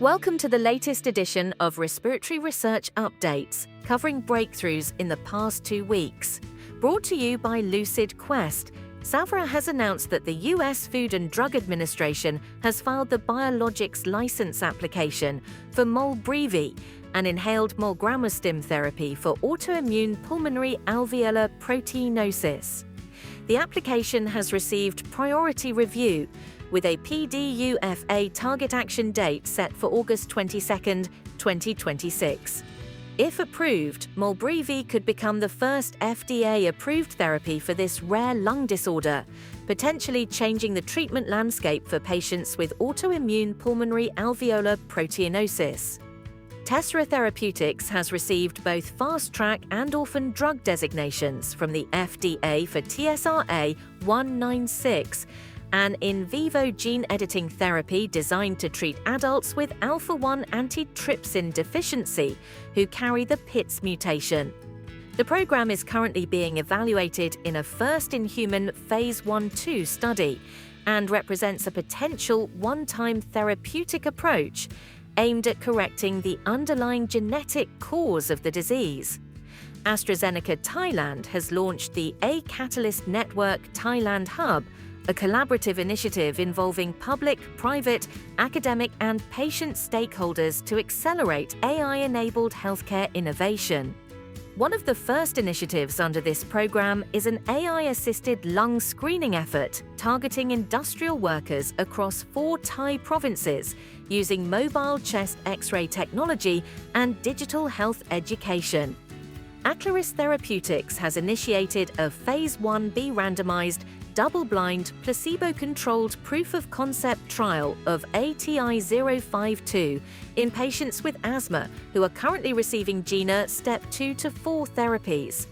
Welcome to the latest edition of Respiratory Research Updates, covering breakthroughs in the past 2 weeks. Brought to you by Lucid Quest, Savara has announced that the US Food and Drug Administration has filed the Biologics License application for MOLBREEVI, an inhaled molgramostim therapy for autoimmune pulmonary alveolar proteinosis. The application has received priority review, with a PDUFA target action date set for August 22, 2026. If approved, MOLBREEVI could become the first FDA-approved therapy for this rare lung disorder, potentially changing the treatment landscape for patients with autoimmune pulmonary alveolar proteinosis. Tessera Therapeutics has received both Fast Track and Orphan drug designations from the FDA for TSLP 196, an in vivo gene editing therapy designed to treat adults with alpha-1 antitrypsin deficiency who carry the PITS mutation. The program is currently being evaluated in a first-in-human phase 1/2 study and represents a potential one-time therapeutic approach aimed at correcting the underlying genetic cause of the disease. AstraZeneca Thailand has launched the A.Catalyst Network Thailand Hub, a collaborative initiative involving public, private, academic, and patient stakeholders to accelerate AI-enabled healthcare innovation. One of the first initiatives under this program is an AI-assisted lung screening effort targeting industrial workers across 4 Thai provinces using mobile chest X-ray technology and digital health education. Aclaris Therapeutics has initiated a Phase 1b randomized, double-blind, placebo-controlled proof-of-concept trial of ATI-052 in patients with asthma who are currently receiving GINA Step 2 to 4 therapies.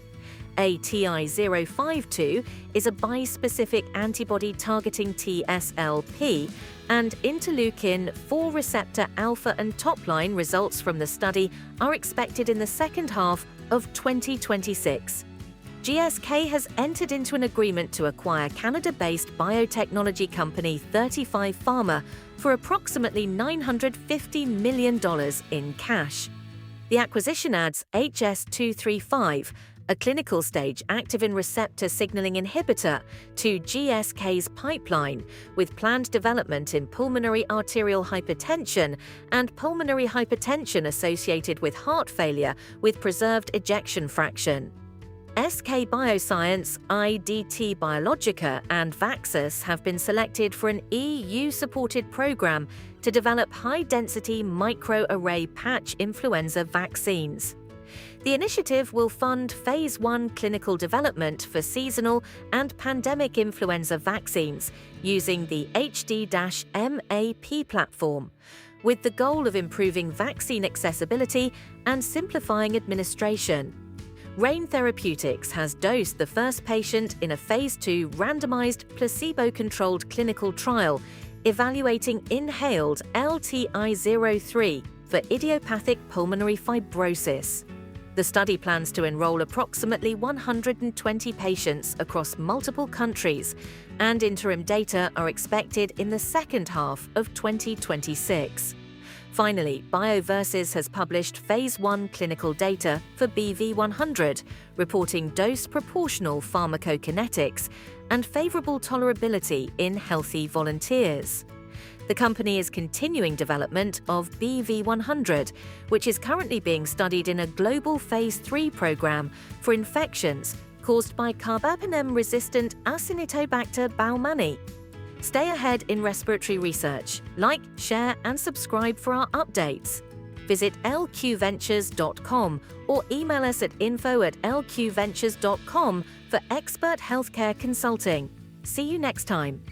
ATI-052 is a bispecific antibody targeting TSLP and interleukin-4 receptor alpha, and top-line results from the study are expected in the second half of 2026. GSK has entered into an agreement to acquire Canada-based biotechnology company 35 Pharma for approximately $950 million in cash. The acquisition adds HS235, a clinical-stage activin receptor signaling inhibitor, to GSK's pipeline, with planned development in pulmonary arterial hypertension and pulmonary hypertension associated with heart failure with preserved ejection fraction. SK Bioscience, IDT Biologika, and Vaxxas have been selected for an EU-supported program to develop high-density microarray patch influenza vaccines. The initiative will fund Phase 1 clinical development for seasonal and pandemic influenza vaccines using the HD-MAP platform, with the goal of improving vaccine accessibility and simplifying administration. Rein Therapeutics has dosed the first patient in a Phase 2 randomized, placebo-controlled clinical trial evaluating inhaled LTI-03 for idiopathic pulmonary fibrosis. The study plans to enroll approximately 120 patients across multiple countries, and interim data are expected in the second half of 2026. Finally, Bioversus has published Phase 1 clinical data for BV100, reporting dose-proportional pharmacokinetics and favorable tolerability in healthy volunteers. The company is continuing development of BV100, which is currently being studied in a global Phase 3 program for infections caused by carbapenem-resistant Acinetobacter baumannii. Stay ahead in respiratory research. Like, share, and subscribe for our updates. Visit lqventures.com or email us at info@lqventures.com for expert healthcare consulting. See you next time.